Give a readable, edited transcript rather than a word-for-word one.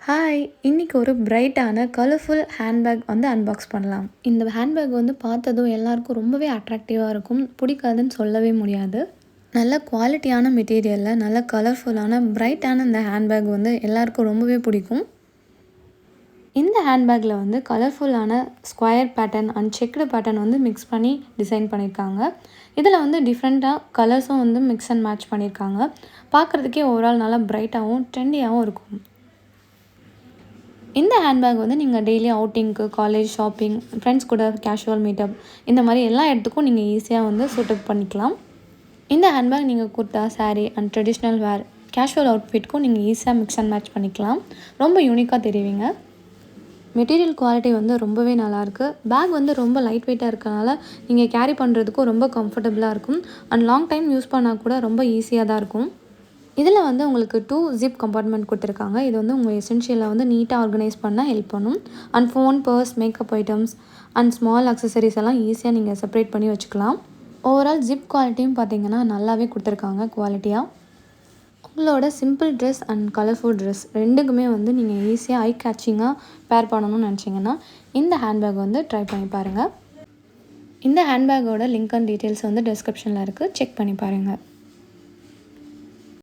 Hi! இன்னைக்கு ஒரு பிரைட்டான colourful handbag வந்து அன்பாக்ஸ் பண்ணலாம். இந்த ஹேண்ட்பேக் வந்து பார்த்ததும் எல்லாருக்கும் ரொம்பவே அட்ராக்டிவாக இருக்கும். பிடிக்காதுன்னு சொல்லவே முடியாது. நல்ல குவாலிட்டியான மெட்டீரியலில் நல்ல கலர்ஃபுல்லான பிரைட்டான இந்த ஹேண்ட்பேக் வந்து எல்லாருக்கும் ரொம்பவே பிடிக்கும். இந்த ஹேண்ட்பேக்கில் வந்து கலர்ஃபுல்லான square pattern and checked pattern வந்து மிக்ஸ் பண்ணி டிசைன் பண்ணியிருக்காங்க. இதில் வந்து டிஃப்ரெண்ட்டாக கலர்ஸும் வந்து மிக்ஸ் அண்ட் மேட்ச் பண்ணியிருக்காங்க. பார்க்குறதுக்கே ஓவரால் நல்லா பிரைட்டாகவும் ட்ரெண்டியாகவும் இருக்கும். இந்த ஹேண்ட்பேக் வந்து நீங்கள் டெய்லி அவுட்டிங்க்கு, காலேஜ், ஷாப்பிங், ஃப்ரெண்ட்ஸ் கூட கேஷுவல் மீட்டப் இந்த மாதிரி எல்லா இடத்துக்கும் நீங்கள் ஈஸியாக வந்து சூட்டப் பண்ணிக்கலாம். இந்த ஹேண்ட்பேக் நீங்கள் kurta, sari and traditional wear, casual அவுட்ஃபிட்க்கும் நீங்கள் ஈஸியாக மிக்ஸ் அண்ட் மேட்ச் பண்ணிக்கலாம். ரொம்ப யூனிக்காக தெரிவிங்க. மெட்டீரியல் குவாலிட்டி வந்து ரொம்பவே நல்லாயிருக்கு. பேக் வந்து ரொம்ப லைட் வெயிட்டாக இருக்கனால நீங்கள் கேரி பண்ணுறதுக்கும் ரொம்ப கம்ஃபர்டபுளாக இருக்கும். அண்ட் லாங் டைம் யூஸ் பண்ணால் கூட ரொம்ப ஈஸியாக தான் இருக்கும். இதில் வந்து உங்களுக்கு 2 ஜிப் கம்பார்ட்மெண்ட் கொடுத்துருக்காங்க. இது வந்து உங்கள் எசென்ஷியலை வந்து நீட்டாக ஆர்கனைஸ் பண்ண ஹெல்ப் பண்ணும். And phone, purse, makeup items and small accessories எல்லாம் ஈஸியாக நீங்கள் செப்பரேட் பண்ணி வச்சுக்கலாம். ஓவரால் ஜிப் குவாலிட்டியும் பார்த்தீங்கன்னா நல்லாவே கொடுத்துருக்காங்க குவாலிட்டியாக. உங்களோட simple dress and colourful dress ரெண்டுக்குமே வந்து நீங்கள் ஈஸியாக ஐ கேட்சிங்காக பேர் பண்ணணும்னு நினச்சிங்கன்னா இந்த ஹேண்ட்பேக் வந்து ட்ரை பண்ணி பாருங்கள். இந்த ஹேண்ட்பேக்கோட லிங்க் அண்ட் டீட்டெயில்ஸ் வந்து டிஸ்கிரிப்ஷனில் இருக்குது. செக் பண்ணி பாருங்கள்.